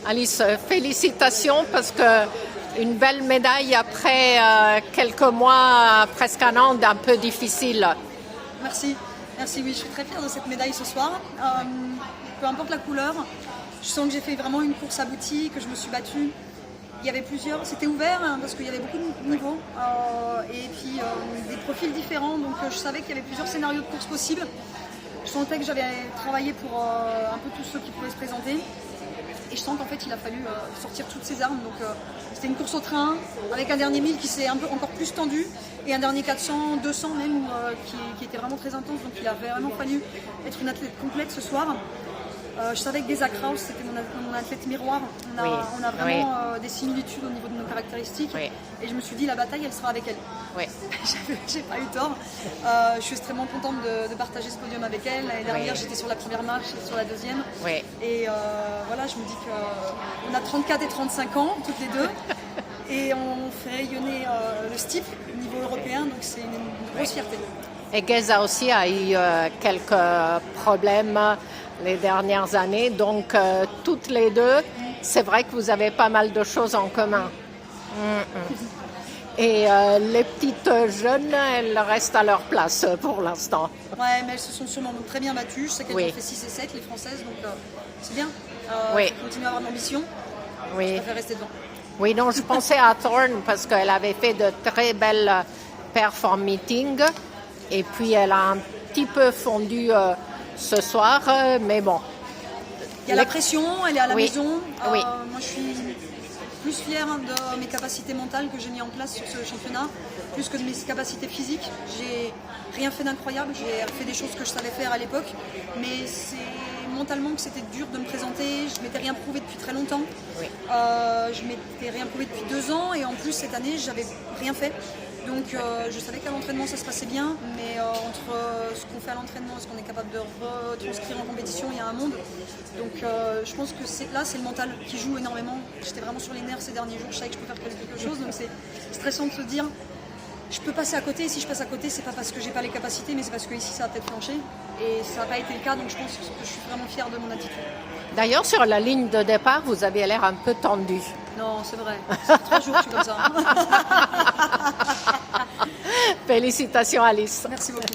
Alice, félicitations parce que une belle médaille après quelques mois, presque un an d'un peu difficile. Merci, merci, oui, je suis très fière de cette médaille ce soir. Peu importe la couleur, je sens que j'ai fait vraiment une course aboutie, que je me suis battue. Il y avait plusieurs, c'était ouvert hein, parce qu'il y avait beaucoup de niveaux et puis des profils différents, donc je savais qu'il y avait plusieurs scénarios de course possibles. Je sentais que j'avais travaillé pour un peu tous ceux qui pouvaient se présenter. Et je sens qu'en fait il a fallu sortir toutes ses armes. Donc c'était une course au train avec un dernier 1000 qui s'est un peu encore plus tendu et un dernier 400, 200 même qui était vraiment très intense. Donc il a vraiment fallu être une athlète complète ce soir. Je savais que Geza Kraus, c'était mon athlète miroir. On a vraiment des similitudes au niveau de nos caractéristiques. Oui. Et je me suis dit, la bataille, elle sera avec elle. Oui. J'ai pas eu tort. Je suis extrêmement contente de partager ce podium avec elle. L'année dernière, j'étais sur la première marche et sur la deuxième. Oui. Et voilà, je me dis qu'on a 34 et 35 ans, toutes les deux. Et on fait rayonner le STIP au niveau européen, donc c'est une grosse fierté. Et Geza aussi a eu quelques problèmes les dernières années, donc toutes les deux, c'est vrai que vous avez pas mal de choses en commun. Et les petites jeunes, elles restent à leur place pour l'instant. Ouais, mais elles se sont sûrement très bien battues. Je sais qu'elles ont fait 6 et 7, les Françaises, donc c'est bien. Continuer à avoir de l'ambition. Je préfère rester devant. Oui, non, je pensais à Thorne parce qu'elle avait fait de très belles perform meetings et puis elle a un petit peu fondu ce soir, mais bon. Il y a la pression, elle est à la maison. Oui. Moi, je suis plus fière de mes capacités mentales que j'ai mis en place sur ce championnat, plus que de mes capacités physiques. J'ai rien fait d'incroyable, j'ai fait des choses que je savais faire à l'époque, mais c'est mentalement que c'était dur de me présenter. Je m'étais rien prouvé depuis très longtemps. Je m'étais rien prouvé depuis 2 ans et en plus cette année, j'avais rien fait. Donc je savais qu'à l'entraînement ça se passait bien, mais entre ce qu'on fait à l'entraînement et ce qu'on est capable de retranscrire en compétition, il y a un monde. Donc je pense que c'est le mental qui joue énormément. J'étais vraiment sur les nerfs ces derniers jours, je savais que je peux faire quelque chose, donc c'est stressant de se dire je peux passer à côté, et si je passe à côté, c'est pas parce que j'ai pas les capacités, mais c'est parce que ici ça a peut-être flanché. Et ça n'a pas été le cas, donc je pense que je suis vraiment fière de mon attitude. D'ailleurs, sur la ligne de départ, vous aviez l'air un peu tendu. Non, c'est vrai. Ça fait 3 jours que je suis comme ça. Félicitations, Alice. Merci beaucoup.